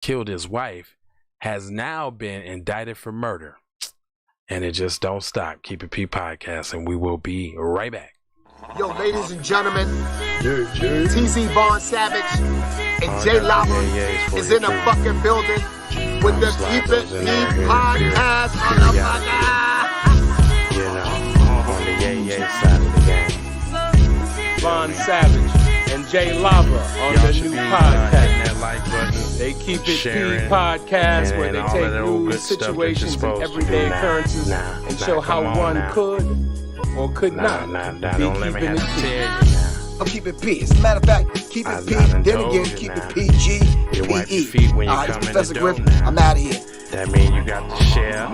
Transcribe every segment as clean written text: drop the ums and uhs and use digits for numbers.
killed his wife has now been indicted for murder. And it just don't stop. Keep It P podcast, and we will be right back. Yo, ladies and gentlemen, TZ Von Savage and J Lava is in the fucking building with the Keep It P podcast, motherfucker. You know, on the yay side of the game. Von Savage and J Lava on the new podcast. They Keep It P podcast where they take news, situations, and everyday occurrences and show how one could or could not be keeping it P. I'm keeping P. As a matter of fact, keep it P. Then again, keep it PG. You wipe your feet when you come in the door. I'm out of here. That means you got to share.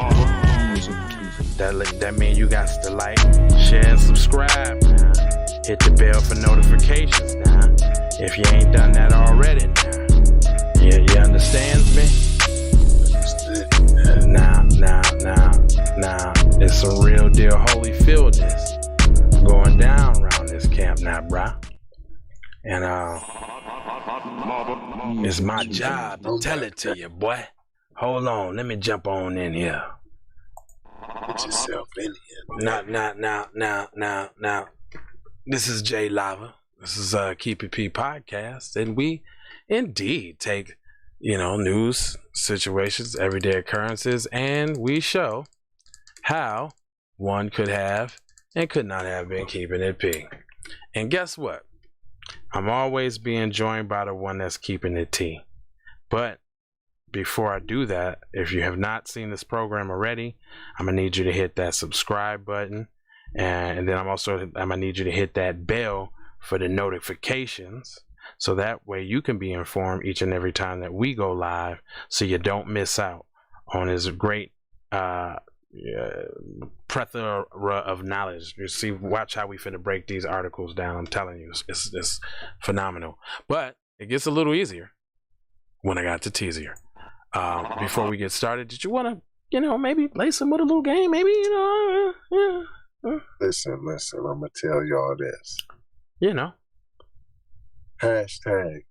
That means you got to like, share, and subscribe. Hit the bell for notifications now. If you ain't done that already now. Yeah, you understand me? Now, it's some real deal Holyfieldness going down around this camp now, bruh. And it's my job to tell it to you, boy. Hold on, let me jump on in here. Put yourself in here. Now. This is J Lava. This is Keep It P podcast, and we indeed take, news, situations, everyday occurrences, and we show how one could have and could not have been keeping it P. And guess what? I'm always being joined by the one that's keeping it T. But before I do that, if you have not seen this program already, I'm gonna need you to hit that subscribe button, and then I'm gonna need you to hit that bell for the notifications, so that way you can be informed each and every time that we go live, so you don't miss out on this great plethora of knowledge. You see, watch how we finna break these articles down. I'm telling you, it's phenomenal. But it gets a little easier when I got to teasier. Before we get started, did you want to, maybe lace them with a little game? Maybe, Listen, I'm gonna tell y'all this. Hashtag,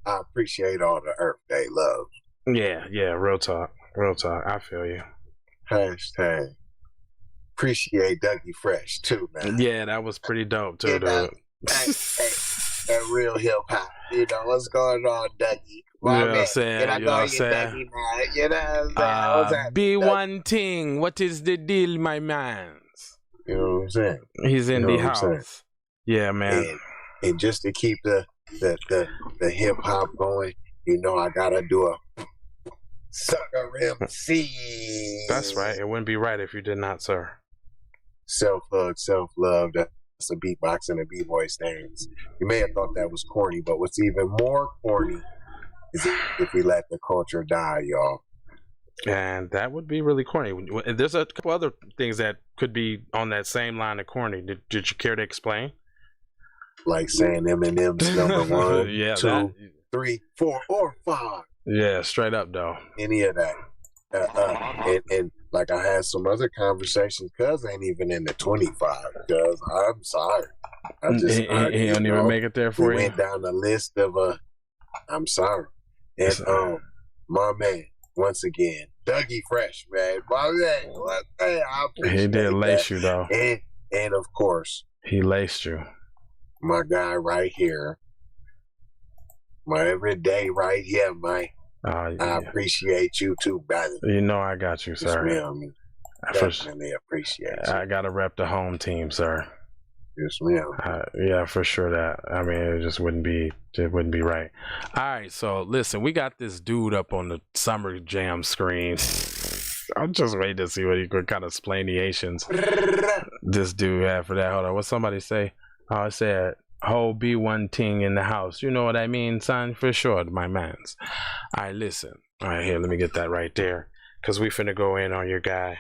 I appreciate all the Earth Day love. Yeah, real talk. I feel you. Hashtag, appreciate Dougie Fresh too, man. Yeah, that was pretty dope too, dude. That real hip hop. What's going on, Dougie? You know what I'm saying? Be one thing. What is the deal, my man? You know what I'm saying? He's in the house. Yeah, man. And just to keep the hip hop going, I gotta do a sucker MC. That's right. It wouldn't be right if you did not, sir. Self-hug, self-love. That's a beatbox and a b-boy stance. You may have thought that was corny, but what's even more corny is if we let the culture die, y'all. And that would be really corny. There's a couple other things that could be on that same line of corny. Did you care to explain? Like saying Eminem's number 1, yeah, 2, 3, 4, or 5. Yeah, straight up though. Any of that. And like I had some other conversations, cuz ain't even in the 25. Cuz I'm sorry. He don't even make it there for you. Went down the list of I'm sorry. And my man, once again, Dougie Fresh, man. My man, I appreciate he did lace that. you though. And of course, he laced you. My guy right here. My everyday right here, man. I appreciate you too, brother. I got you, sir. Definitely appreciate you. I gotta rep the home team, sir. Yes, ma'am. Yeah, for sure. That it just wouldn't be right. All right, so listen, we got this dude up on the Summer Jam screen. I'm just waiting to see what he could kind of explanations this dude had for that. Hold on, what somebody say? Oh, it said, "Whole be one thing in the house." You know what I mean, son? For sure, my mans. All right, listen. All right, here, let me get that right there, because we finna go in on your guy.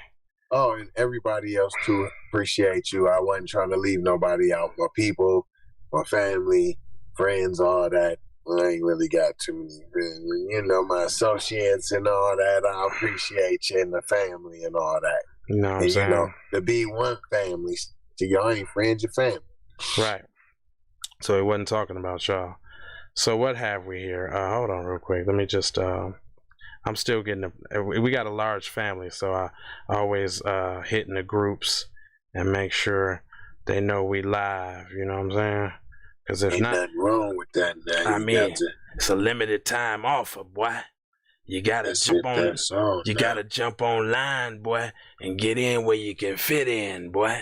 Oh, and everybody else too, appreciate you. I wasn't trying to leave nobody out. My people, my family, friends, all that. I ain't really got too many, my associates and all that. I appreciate you and the family and all that. You know what I'm saying? To be one family, so y'all ain't friends, your family. Right. So he wasn't talking about y'all. So what have we here? Hold on real quick. Let me just I'm still getting we got a large family, so I always hit in the groups and make sure they know we live. You know what I'm saying? Because if ain't not, nothing wrong with that. Now. I mean, it's a limited time offer, boy. You gotta gotta jump online, boy, and get in where you can fit in, boy.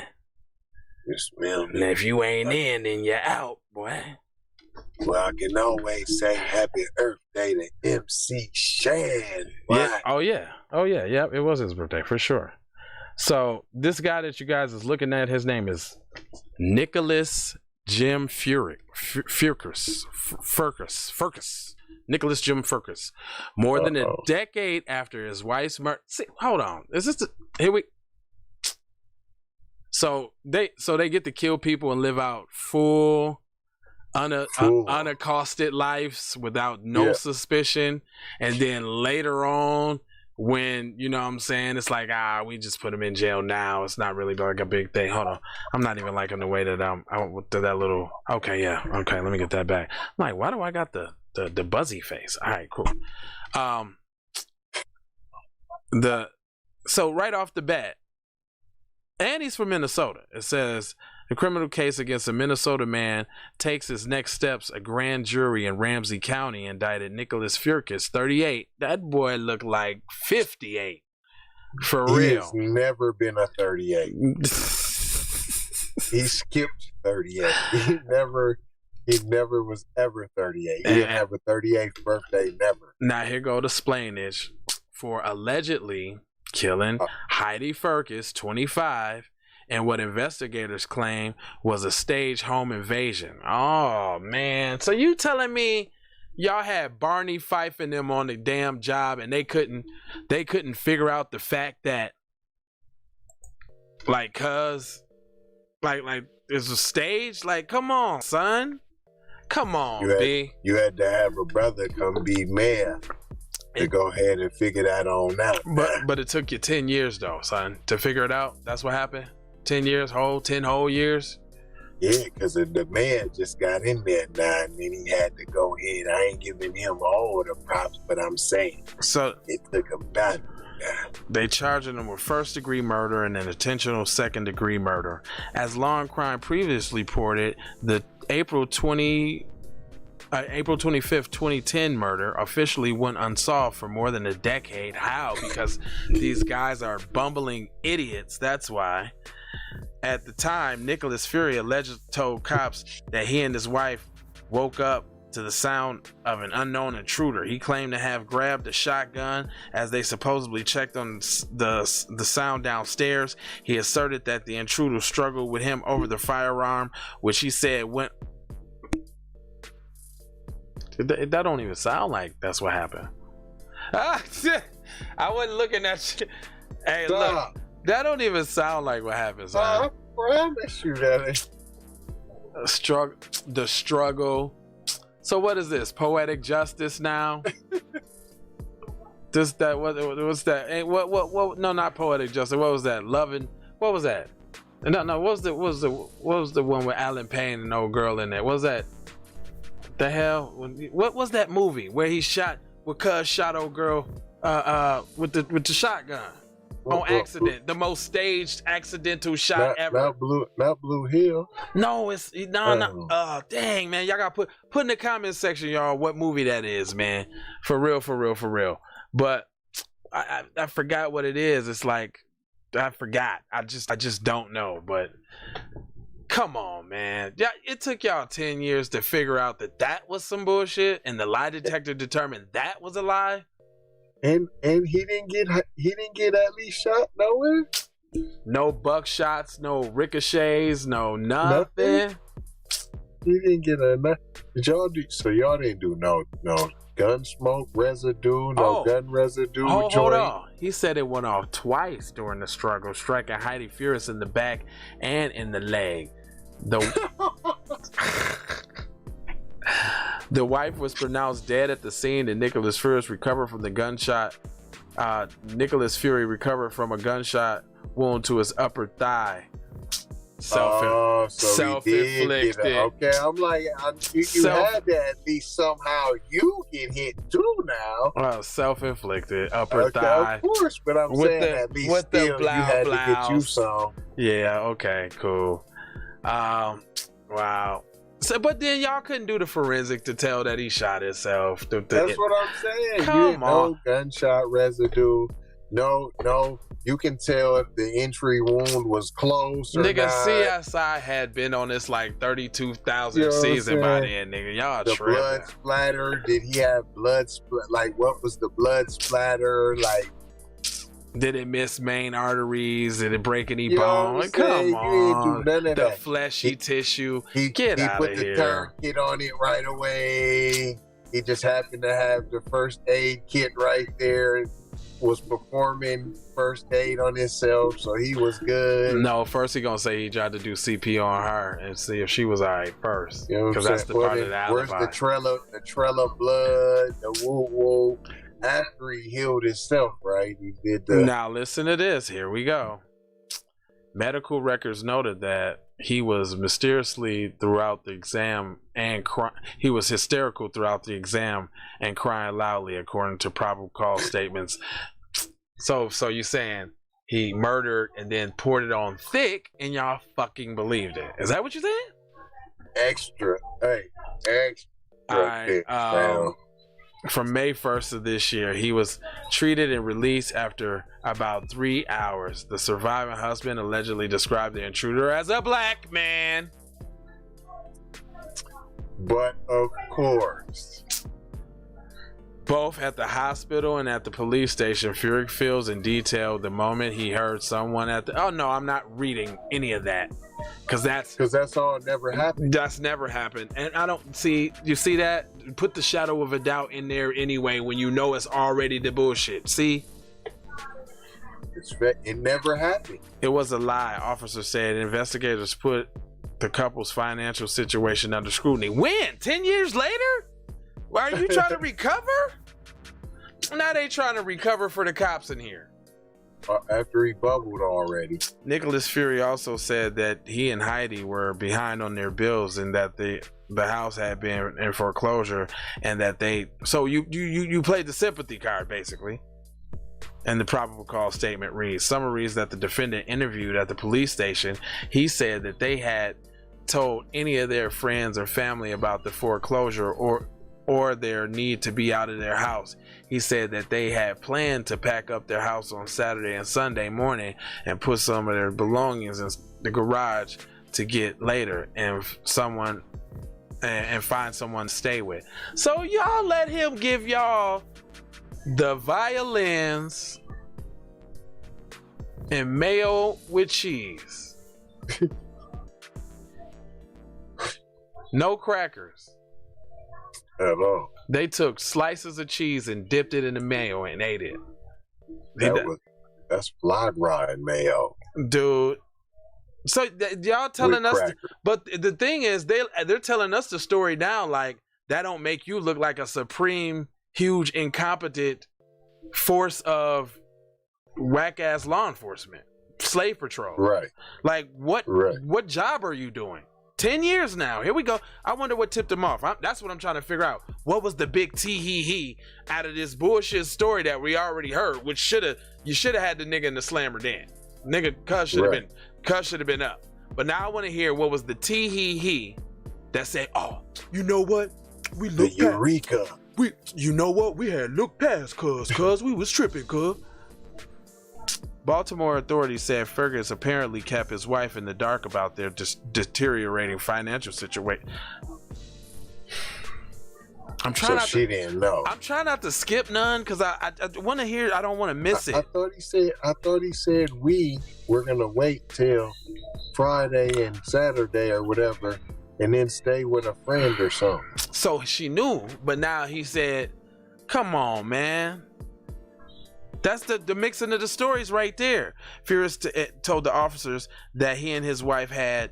Yes, ma'am. And if you ain't in, then you're out, boy. Well, I can always say Happy Earth Day to MC Shan. Yeah. Oh yeah. Yep. It was his birthday for sure. So this guy that you guys is looking at, his name is Nicholas Jim Furcus. Nicholas Jim Furcus. More than a decade after his wife's murder. See, hold on. Is this here we? So they get to kill people and live out full, unaccosted lives without no suspicion, and then later on, when you know what I'm saying, it's like we just put him in jail now. It's not really like a big thing. Hold on, I'm not even liking the way that I went to that little. Okay, let me get that back. I'm like, why do I got the buzzy face? All right, cool. So right off the bat. And he's from Minnesota. It says the criminal case against a Minnesota man takes its next steps. A grand jury in Ramsey County indicted Nicholas Furcus, 38. That boy looked like 58. For real. He has never been a 38. He skipped 38. He never was ever 38. He didn't have a 38th birthday, never. Now here go the splainage for allegedly killing Heidi Furcus, 25, and what investigators claim was a staged home invasion. Oh man! So you telling me y'all had Barney Fife and them on the damn job, and they couldn't figure out the fact that like it's a stage? Like, come on, son, come on, B. You had to have a brother come be mayor. To go ahead and figure that on out. But it took you 10 years though, son, to figure it out. That's what happened. 10 whole years. Yeah, because the man just got in there now, and then he had to go ahead. I ain't giving him all the props, but I'm saying so it took him that. They charging him with first-degree murder and an intentional second-degree murder. As Law and Crime previously reported, the April 25th, 2010 murder officially went unsolved for more than a decade. How? Because these guys are bumbling idiots. That's why. At the time, Nicholas Fury allegedly told cops that he and his wife woke up to the sound of an unknown intruder. He claimed to have grabbed a shotgun as they supposedly checked on the sound downstairs. He asserted that the intruder struggled with him over the firearm, which he said went. That don't even sound like that's what happened. I wasn't looking at you. Hey, look, that don't even sound like what happened, son. I promise you that. The struggle. So what is this? Poetic justice now? What's that? Hey, what? No, not poetic justice. What was that? Loving. What was that? No. What was the one with Alan Payne and the old girl in there? What was that? The hell? What was that movie where he shot old girl with the shotgun on accident? The most staged accidental shot ever. Not Blue Hill. No, it's no. Oh dang, man! Y'all got put in the comment section, y'all, what movie that is, man. For real. But I forgot what it is. It's like I forgot. I just don't know. But come on, man. Yeah, it took y'all 10 years to figure out that was some bullshit, and the lie detector determined that was a lie. And he didn't get at least shot nowhere. No buckshots, no ricochets, no nothing. He didn't get enough. Y'all didn't do no gun smoke residue, gun residue. Hold on. He said it went off twice during the struggle, striking Heidi Furcus in the back and in the leg. The wife was pronounced dead at the scene, and Nicholas Fury recovered from the gunshot. Nicholas Fury recovered from a gunshot wound to his upper thigh. Self-inflicted. Okay, I'm like, you had to at least somehow you get hit too now. Well, self-inflicted upper thigh. Of course, but I'm saying at least with still the you had to get you some. Yeah. Okay. Cool. Wow. So, but then y'all couldn't do the forensic to tell that he shot himself. That's what I'm saying. Come on. No gunshot residue. No. You can tell if the entry wound was closed or nigga, not. CSI had been on this like 32,000 season by then, nigga. Y'all the tripping. Blood splatter. Did he have blood? Like, what was the blood splatter? Like, did it miss main arteries? Did it break any you bone? Like, come on. You ain't do none of the that. fleshy tissue. Get out of here. He put the tourniquet on it right away. He just happened to have the first aid kit right there. Was performing first aid on himself, so he was good. No, first he gonna say he tried to do CPR on her and see if she was alright first. You know what I'm saying? That's the part of the alibi. Where's the Trella blood, the woo. After he healed himself, right? He did the. Now listen to this. Here we go. Medical records noted that he was mysteriously throughout the exam and he was hysterical throughout the exam and crying loudly, according to probable cause statements. So you saying he murdered and then poured it on thick, and y'all fucking believed it? Is that what you're saying? Extra thick. From May 1st of this year, he was treated and released after about 3 hours. The surviving husband allegedly described the intruder as a black man. But of course. Both at the hospital and at the police station, Furyk feels in detail the moment he heard someone at the... Oh, no, I'm not reading any of that. Because that's all never happened. That's never happened. And I don't see... You see that? Put the shadow of a doubt in there anyway when you know it's already the bullshit. See? It never happened. It was a lie, officers said. Investigators put the couple's financial situation under scrutiny. When? 10 years later? Why are you trying to recover? Now they trying to recover for the cops in here. After he bubbled already. Nicholas Fury also said that he and Heidi were behind on their bills and that the house had been in foreclosure and that they... So you played the sympathy card, basically. And the probable cause statement reads, summaries that the defendant interviewed at the police station. He said that they had told any of their friends or family about the foreclosure or their need to be out of their house. He said that they had planned to pack up their house on Saturday and Sunday morning and put some of their belongings in the garage to get later and find someone to stay with. So y'all let him give y'all the violins and mayo with cheese. No crackers. At all. They took slices of cheese and dipped it in the mayo and ate it. That's fly rod mayo, dude. So y'all telling us, but the thing is, they're telling us the story now. Like that don't make you look like a supreme, huge, incompetent force of whack ass law enforcement, slave patrol. Right. Like what job are you doing? 10 years now. Here we go. I wonder what tipped him off. That's what I'm trying to figure out. What was the big tee-hee-hee out of this bullshit story that we already heard? Which you should have had the nigga in the slammer then. Nigga, cuz should have been up. But now I want to hear what was the tee-hee-hee that said, oh, you know what? We looked past. Eureka. You know what? We had looked past cuz we was tripping, cuz. Baltimore authorities said Fergus apparently kept his wife in the dark about their deteriorating financial situation. She didn't know. I'm trying not to skip none because I want to hear. I don't want to miss it. I thought he said we were gonna wait till Friday and Saturday or whatever, and then stay with a friend or something. So she knew, but now he said, "Come on, man." That's the mixing of the stories right there. Furious told the officers that he and his wife had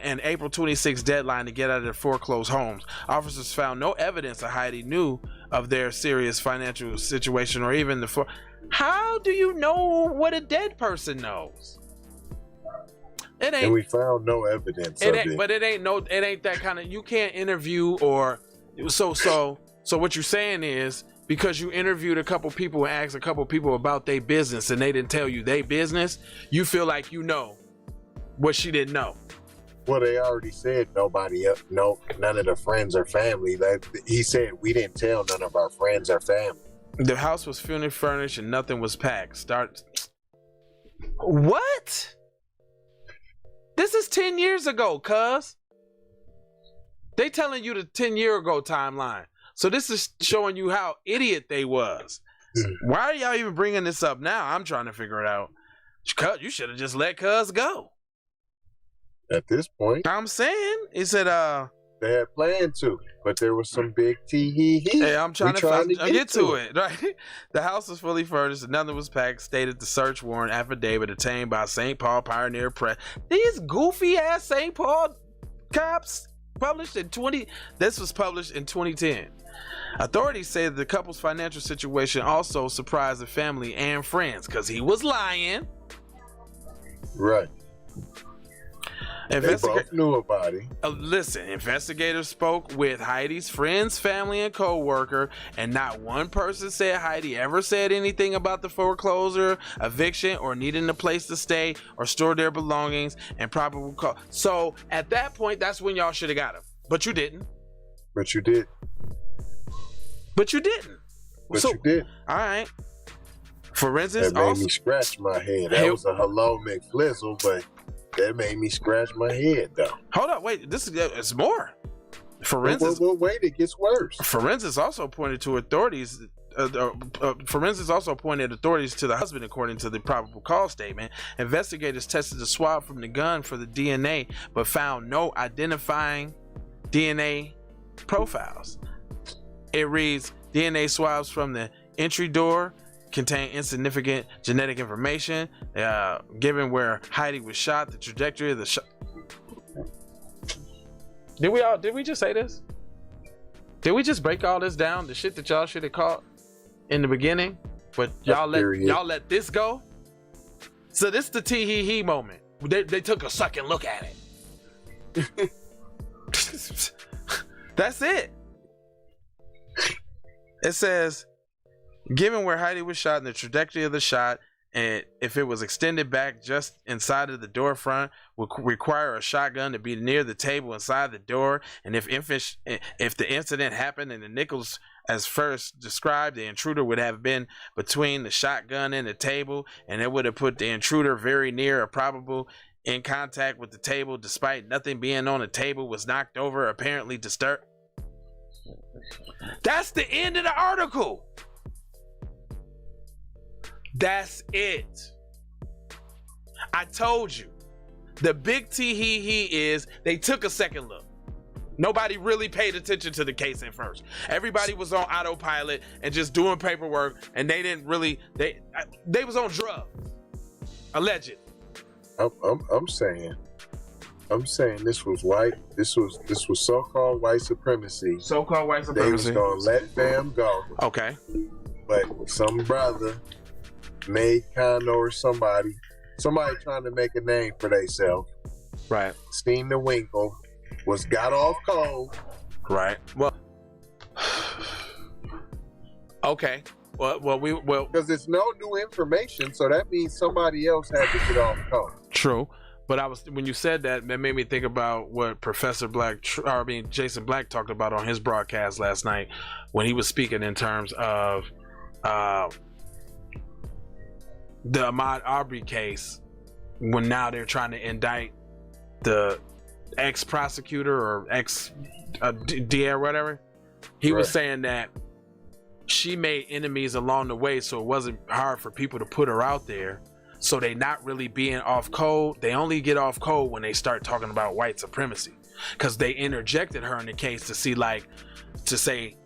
an April 26th deadline to get out of their foreclosed homes. Officers found no evidence that Heidi knew of their serious financial situation or even How do you know what a dead person knows? It ain't. And we found no evidence of it. But it ain't that kind of. You can't interview or so what you're saying is because you interviewed a couple people and asked a couple people about their business and they didn't tell you their business, you feel like you know what she didn't know. Well, they already said nobody else, none of the friends or family. He said we didn't tell none of our friends or family. The house was fully furnished and nothing was packed. What? This is 10 years ago, cuz. They telling you the 10-year ago timeline. So this is showing you how idiot they was. Why are y'all even bringing this up now? I'm trying to figure it out. Cuz, you should have just let cuz go. At this point, I'm saying, he said, they had planned to, but there was some big tee-hee-hee. Hey, I'm trying to get to it. Right? The house was fully furnished and nothing was packed, stated the search warrant affidavit obtained by St. Paul Pioneer Press. These goofy ass St. Paul cops this was published in 2010. Authorities say that the couple's financial situation also surprised the family and friends because he was lying. Right. They both knew about it. Listen, investigators spoke with Heidi's friends, family, and co-worker, and not one person said Heidi ever said anything about the foreclosure, eviction, or needing a place to stay or store their belongings and probable cause. So at that point, that's when y'all should have got him. But you didn't. But you did. But you didn't. But you did. All right. Forensics that made me scratch my head. That was a hello McFlizzle, but that made me scratch my head, though. Hold up, wait. It's more. Forensics. Well, wait, it gets worse. Forensics also pointed to authorities. Forensics also pointed authorities to the husband, according to the probable cause statement. Investigators tested the swab from the gun for the DNA, but found no identifying DNA profiles. It reads, DNA swabs from the entry door contain insignificant genetic information given where Heidi was shot, the trajectory of the shot. Did we just say this? Did we just break all this down? The shit that y'all should have caught in the beginning, but y'all let this go? So this is the tee-hee-hee moment. They took a second look at it. That's it. It says, given where Heidi was shot and the trajectory of the shot, and if it was extended back just inside of the door front, would require a shotgun to be near the table inside the door. And if the incident happened in the Nichols as first described, the intruder would have been between the shotgun and the table, and it would have put the intruder very near or probable in contact with the table, despite nothing being on the table, was knocked over, apparently disturbed. That's the end of the article. That's it. I told you. The big tee-hee-hee is they took a second look. Nobody really paid attention to the case at first. Everybody was on autopilot and just doing paperwork, and they didn't really. They was on drugs. Alleged. I'm saying this was white. This was so-called white supremacy. So-called white supremacy. They was gonna let them go. Okay. But some brother made Kano or somebody trying to make a name for themselves. Right. Seen the winkle, got off cold. Right. Well. Okay. Well, because it's no new information, so that means somebody else had to get off cold. True. But when you said that made me think about what Jason Black talked about on his broadcast last night when he was speaking in terms of the Ahmaud Arbery case, when now they're trying to indict the ex-prosecutor or ex-DA or whatever. He was saying that she made enemies along the way, so it wasn't hard for people to put her out there. So they not really being off code. They only get off code when they start talking about white supremacy, because they interjected her in the case to say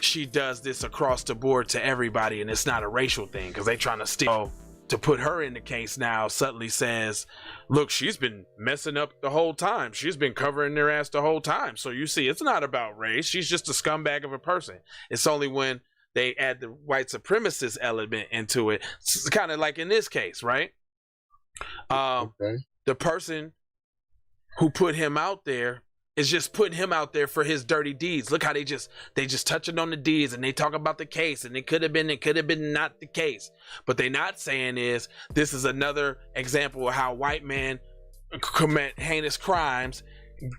she does this across the board to everybody, and it's not a racial thing, because they trying to steal. To put her in the case now subtly says, look, she's been messing up the whole time. She's been covering their ass the whole time. So you see, it's not about race. She's just a scumbag of a person. It's only when they add the white supremacist element into it. It's kind of like in this case, right? Okay. the person who put him out there is just putting him out there for his dirty deeds. Look how they just touching on the deeds and they talk about the case and it could have been not the case. But they not saying is this is another example of how white men commit heinous crimes,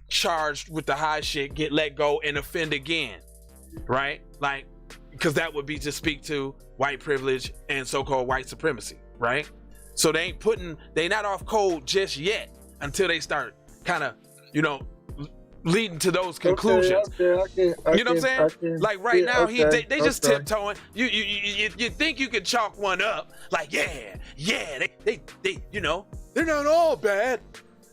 charged with the high shit, get let go and offend again, right? Like, because that would be to speak to white privilege and so-called white supremacy, right? So they not off cold just yet until they start kind of, leading to those conclusions. Okay, you know what I'm saying? Like right now, they just tiptoeing. You think you could chalk one up? Like they they're not all bad.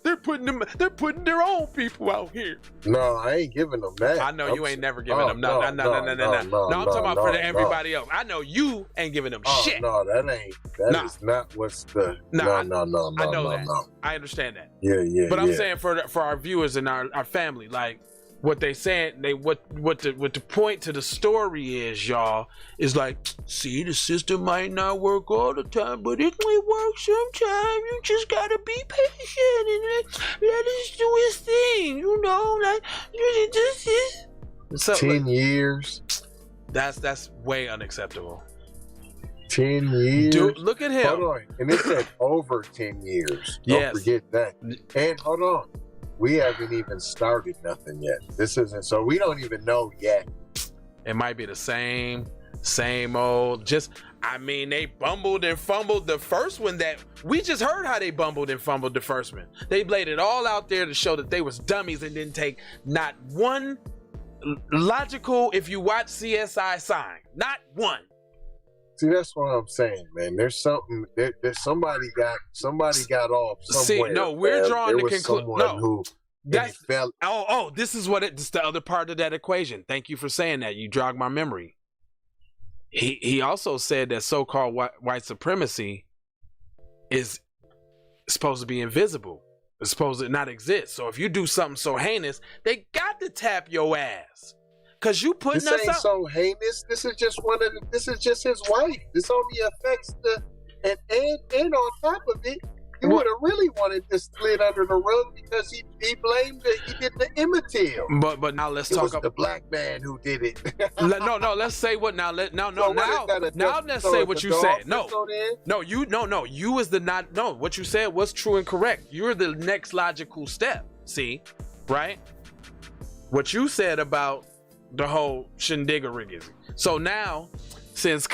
They're putting their own people out here. No, I ain't giving them that. I know you ain't never giving them. No. I'm talking about for everybody else. I know you ain't giving them shit. No, that is not what's the. No. I know that. No. I understand that. Yeah. But I'm saying for our viewers and our family, like what they saying, what the point to the story is, y'all, is like, see, the system might not work all the time, but it may work sometime. You just gotta be patient and let it do its thing, like this is 10 years. That's way unacceptable. 10 years. Dude, look at him. Hold on, and it said over 10 years. Yes. Don't forget that. And hold on. We haven't even started nothing yet. This isn't, so we don't even know yet. It might be the same old. They bumbled and fumbled the first one. That we just heard how they bumbled and fumbled the first one. They laid it all out there to show that they was dummies and didn't take not one logical, if you watch CSI, sign. Not one. See, that's what I'm saying, man. There's something. There's somebody got off somewhere. See, no, we're drawing the conclusion. No, this is this is the other part of that equation. Thank you for saying that. You jogged my memory. He also said that so-called white supremacy is supposed to be invisible. It's supposed to not exist. So if you do something so heinous, they got to tap your ass. Cause you putting this us ain't up. So heinous. This is just this is just his wife. This only affects and on top of it, he would have really wanted this slid under the rug because he blamed he did the Emmett-Till. But now let's talk about the black man who did it. No. Let's say what now. Let's say what you said. You is the not. No, what you said was true and correct. You're the next logical step. See, right? What you said about the whole shindiggeriggy. So now, since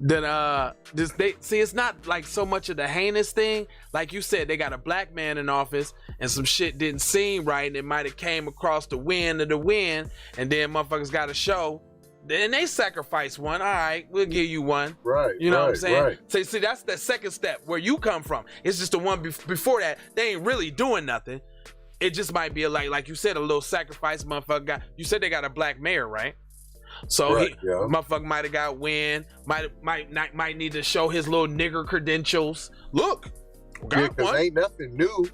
it's not like so much of the heinous thing. Like you said, they got a black man in office and some shit didn't seem right and it might have came across the wind and then motherfuckers got a show. Then they sacrifice one. All right, we'll give you one. Right. You know what I'm saying? Right. So see, that's the second step where you come from. It's just the one before that. They ain't really doing nothing. It just might be like you said, a little sacrifice. Motherfucker you said they got a black mayor, right? So motherfucker might have got wind. Might need to show his little nigger credentials. Look, got because ain't nothing new.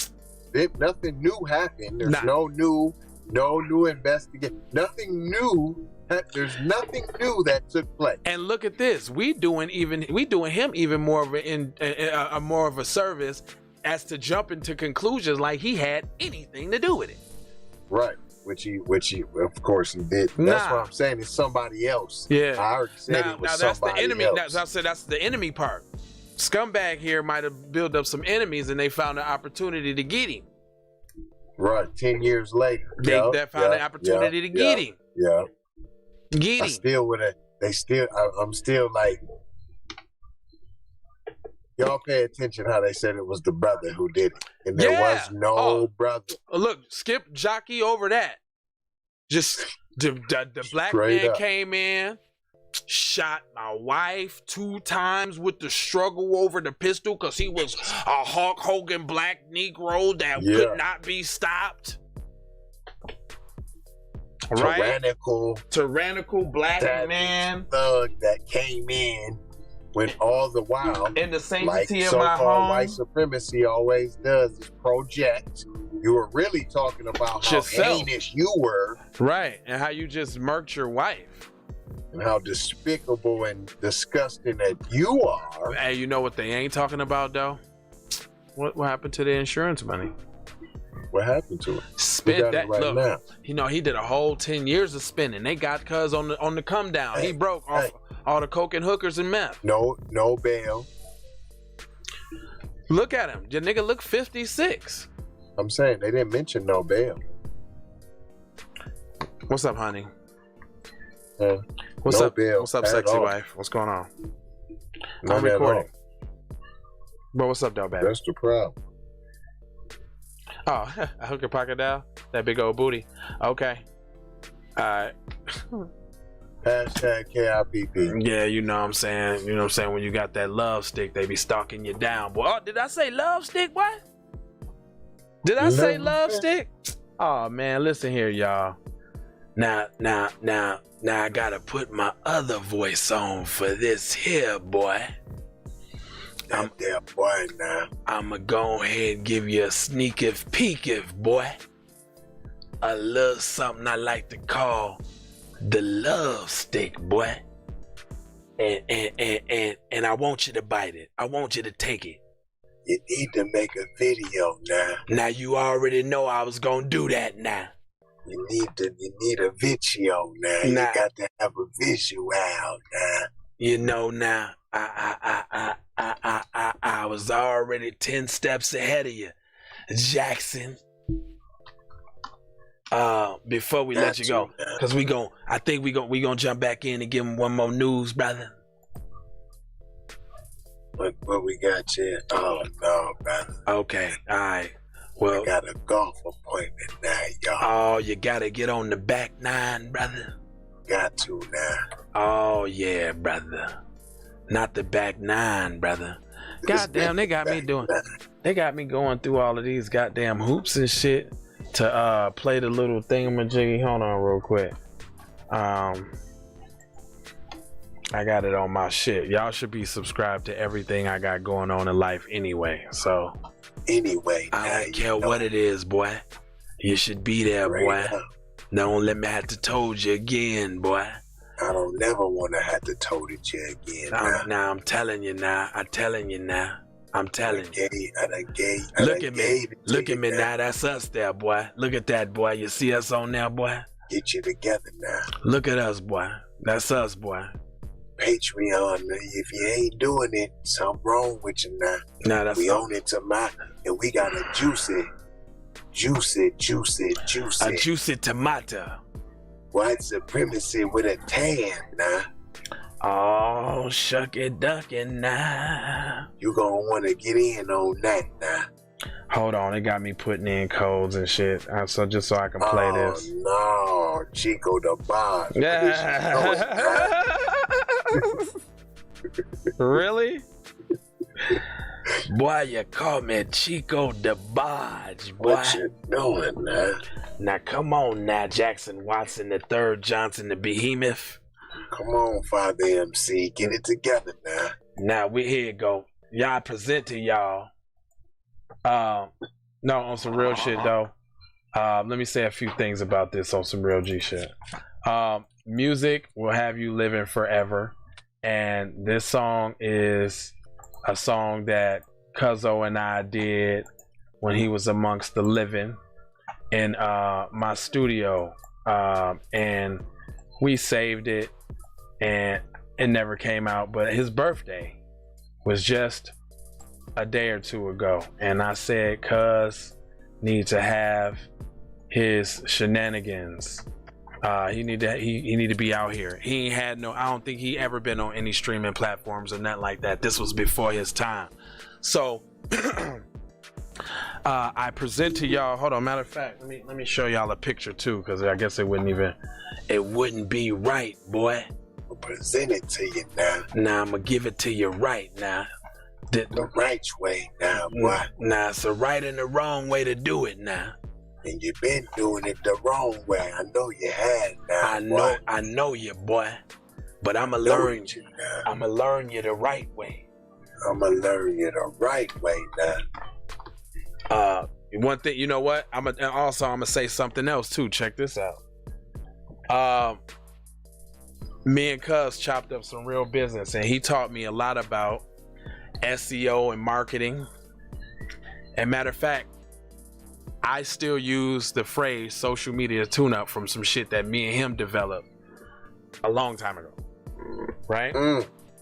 Nothing new happened. There's no new investigation. Nothing new. There's nothing new that took place. And look at this. We doing him even more of more of a service as to jumping to conclusions like he had anything to do with it. Right. Which he of course he did. That's what I'm saying. It's somebody else. Yeah. I already said it was now that's somebody the enemy. else. I said that's the enemy part. Scumbag here might have built up some enemies and they found an opportunity to get him. Right. 10 years later. They found an opportunity to get him. Yeah. Get him. I'm still like, y'all pay attention how they said it was the brother who did it. And there was no brother. Look, skip jockey over that. Just the black Straight man up. came in, shot my wife 2 times with the struggle over the pistol because he was a Hulk Hogan black Negro that could not be stopped. Tyrannical black man. Thug that came in when all the while, in the sanctity like of so-called my home, white supremacy always does, is project. You were really talking about how heinous you were. Right, and how you just murked your wife. And how despicable and disgusting that you are. Hey, you know what they ain't talking about, though? What happened to the insurance money? What happened to it? Spent that. Right Look, now. you know, he did a whole 10 years of spending. They got Cuz on the come down. He broke off all the coke and hookers and meth. No bail. Look at him. Your nigga look 56. I'm saying they didn't mention no bail. What's up, honey? What's up? Bail What's up, sexy wife? What's going on? I'm recording. But what's up, though, baby? That's the problem. Oh, I hook your pocket down. That big old booty. Okay. All right. Hashtag KIPP. Yeah, you know what I'm saying. You know what I'm saying. When you got that love stick, they be stalking you down. Boy, oh, did I say love stick? What? Did I say love stick? Oh man, listen here, y'all. Now, I gotta put my other voice on for this here, boy. I'm there, boy. Now I'ma go ahead and give you a sneak peek, boy. A little something I like to call the love stick, boy. And I want you to bite it. I want you to take it. You need to make a video now. Now you already know I was gonna do that now. You need a video now. You got to have a visual now. You know now, I was already 10 steps ahead of you, Jackson. Before we let you go, cause I think we gonna jump back in and give him one more news, brother. What we got here? Oh no, brother. Okay, all right. Well, I got a golf appointment now, y'all. Oh, you gotta get on the back nine, brother. Got to now. Oh yeah, brother. Not the back nine, brother. Goddamn, they got me going through all of these goddamn hoops and shit to play the little thingamajiggy. Hold on real quick. I got it on my shit. Y'all should be subscribed to everything I got going on in life anyway. So anyway, I don't care what it is, boy. You should be there, boy. Don't let me have to told you again, boy. I don't never want to have to told it you again. Now I'm telling you now. I'm telling you. Look at me now. That's us there, boy. Look at that, boy. You see us on there, boy? Get you together now. Look at us, boy. That's us, boy. Patreon, if you ain't doing it, something wrong with you now. Nah, that's we own it to and we got a juicy. A juicy tomato. White supremacy with a tan now. Oh, shuck it, duck it now. You gonna want to get in on that now. Hold on, it got me putting in codes and shit. So just so I can play this. Oh no, Chico the Boss. Yeah. Really? Boy, you call me Chico the Bodge, boy. What you doing now? Now come on now, Jackson Watson the third, Johnson the Behemoth. Come on, Father MC, get it together now. Now here you go. Y'all present to y'all. No, on some real shit though. Let me say a few things about this on some real G shit. Music will have you living forever. And this song is a song that Cuzzo and I did when he was amongst the living in my studio. And we saved it and it never came out. But his birthday was just a day or two ago. And I said, Cuz need to have his shenanigans. He need to be out here. He ain't had I don't think he ever been on any streaming platforms or nothing like that. This was before his time. So I present to y'all, hold on, matter of fact, let me show y'all a picture too, because I guess it wouldn't be right, boy. I'll present it to you now. Now I'm gonna give it to you right now. The right way now, boy. Nah, it's a right and the wrong way to do it now. And you've been doing it the wrong way. I know you had now. I know you, boy. But I'ma learn you. I'ma learn you the right way. I'ma learn you the right way now. One thing, you know what? I'm gonna say something else too. Check this out. Me and Cuz chopped up some real business, and he taught me a lot about SEO and marketing. And matter of fact, I still use the phrase social media tune-up from some shit that me and him developed a long time ago. Right?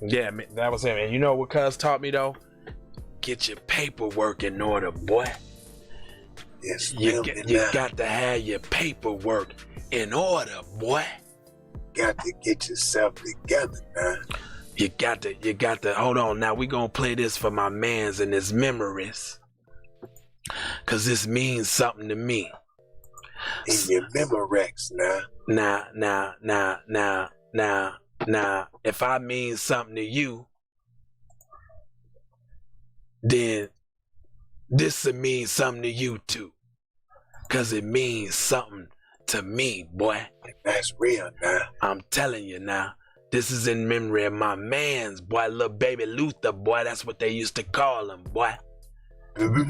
Yeah, that was him. And you know what Cuz taught me though? Get your paperwork in order, boy. Yes, you got to have your paperwork in order, boy. Got to get yourself together, man. You got to hold on. Now we gonna play this for my mans and his memories. Cause this means something to me. In your Memorex now. Now, if I mean something to you, then this will mean something to you too. Cause it means something to me, boy. That's real now. I'm telling you now. This is in memory of my mans, boy. Little baby Luther, boy. That's what they used to call him, boy. Baby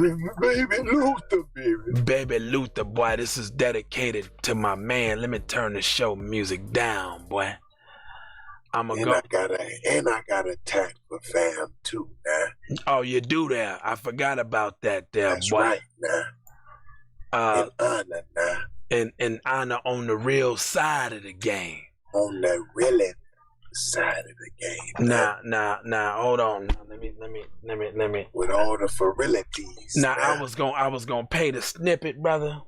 Luther, baby. Baby Luther, boy. This is dedicated to my man. Let me turn the show music down, boy. I got a tag for fam too, man. Oh, you do that? I forgot about that, there, that's boy. Right, now. In honor, now. In honor on the real side of the game. On the really side of the game. Nah. Hold on. Let me. With all the ferilities. Nah, I was gonna pay the snippet, brother.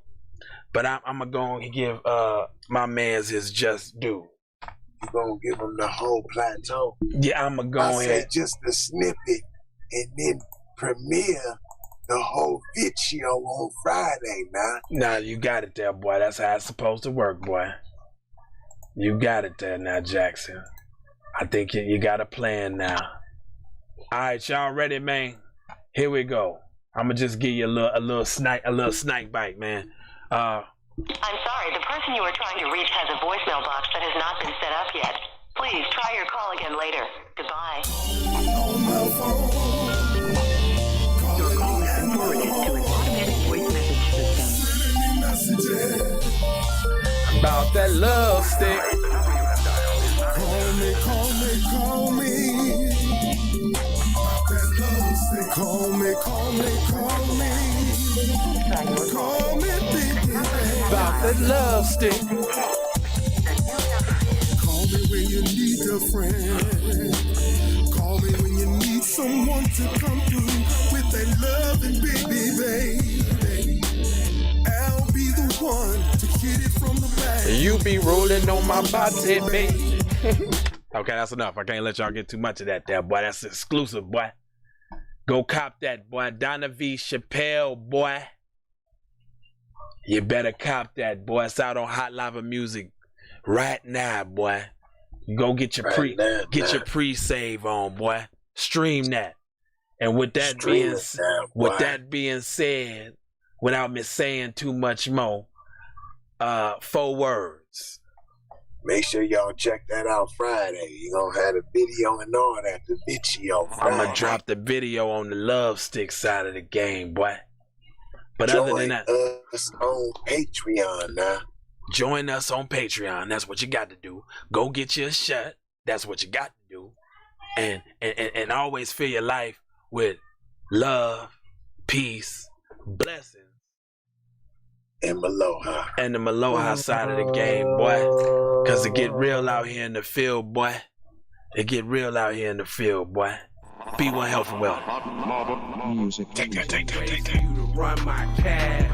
But I'm gonna give my man's his just due. You gonna give him the whole plateau? Yeah, I'm gonna go ahead. Say just the snippet, and then premiere the whole video on Friday, man. Nah, you got it there, boy. That's how it's supposed to work, boy. You got it there now, Jackson. I think you got a plan now. All right, y'all ready, man? Here we go. I'm gonna just give you a little snack bite, man. I'm sorry, the person you are trying to reach has a voicemail box that has not been set up yet. Please try your call again later. Goodbye. Your call has been forwarded to an automatic voice message system. About that love stick. Call me. About that love stick. Call me. Call me, baby. About that love stick. Call me when you need a friend. Call me when you need someone to come through with that loving baby. I'll be the one to hit it from the back. You be rolling on my body, baby. Okay, that's enough. I can't let y'all get too much of that there, boy. That's exclusive, boy. Go cop that, boy. Donna V. Chappelle, boy. You better cop that, boy. It's out on Hot Lava Music right now, boy. Go get your your pre-save on, boy. Stream that. And with that being said, without me saying too much more, 4 words. Make sure y'all check that out Friday. You're gonna have the video and all that, the video Friday. I'm gonna drop the video on the love stick side of the game, boy. But join other than that, us on Patreon now. Join us on Patreon. That's what you got to do. Go get you a shot. That's what you got to do. And always fill your life with love, peace, blessings. And Maloha. And the Maloha side of the game, boy. Because it get real out here in the field, boy. It get real out here in the field, boy. Be one health and well. Music. Take that. You to run my cash.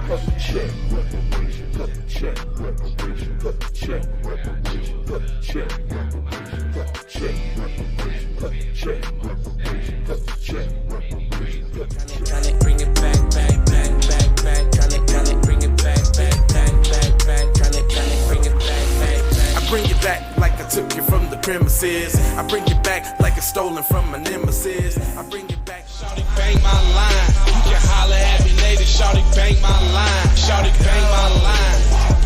Tryna bring it back. Tryna bring it back. Tryna bring it back. I bring it back like I took you from the premises. I bring it back like it's stolen from my nemesis. I bring it back. Shawty bang my line. You can holler at me later. Shawty bang my line. Shawty bang my line.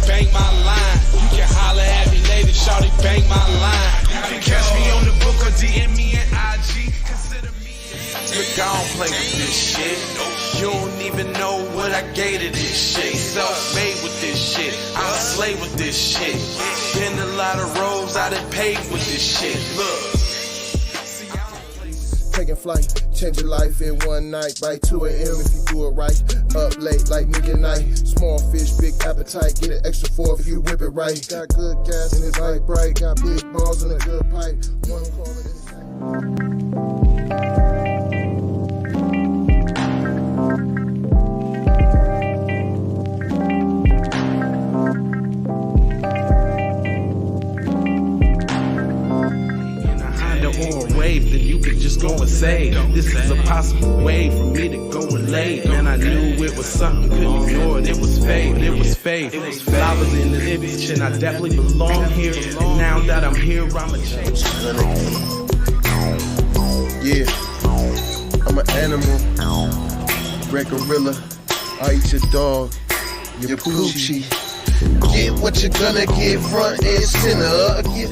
Bang my line. You can holler at me later. Shawty bang my line. You can catch me on the book or DM me at IG. Consider me. Look, I don't play with this shit. You don't even know what I gave to this shit. Self-made with this shit. I slay with this shit. Been a lot of roads I done paved with this shit. Look. taking flight. Change your life in one night by 2 a.m. if you do it right. Up late like midnight. Small fish, big appetite. Get an extra 4 if you whip it right. Got good gas and it's light bright. Got big balls and a good pipe. One call it. Then you could just go and say, this is a possible way for me to go and lay. Man, I knew it was something, couldn't ignore it. It was fate, it was fate. I was in the bitch and I definitely belong here. And now that I'm here, I'ma change. Yeah, I'm an animal, red gorilla. I eat your dog, your poochie. Get what you're gonna get, front and center. Get